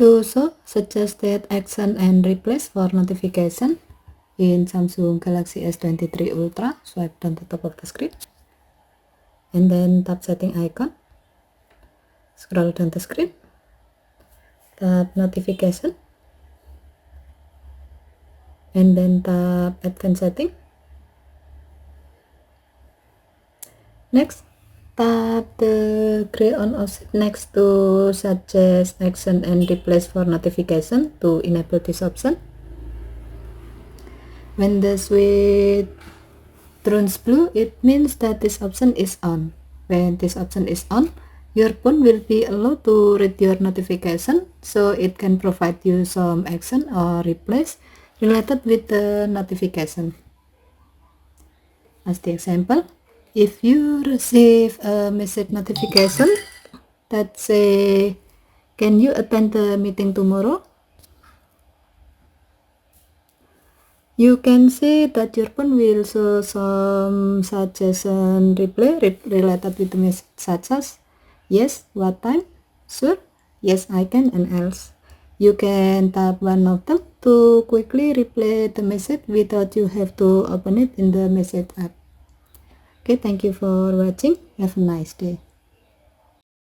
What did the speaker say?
to show suggested action and replies for notification in Samsung Galaxy S23 Ultra. Swipe down the top of the screen and then tap setting icon, scroll down the screen, tap notification, and then tap advanced setting. Next, tap the gray on offset next to suggest action and replace for notification to enable this option. When the switch turns blue, it means that this option is on. When this option is on, your phone will be allowed to read your notification, so it can provide you some action or replies related with the notification. As the example, if you receive a message notification that say, "Can you attend the meeting tomorrow?" You can see that your phone will show some suggestion reply related with the message such as, "Yes, what time? Sure, yes I can," and else. You can tap one of them to quickly reply the message without you have to open it in the message app. Okay, thank you for watching. Have a nice day.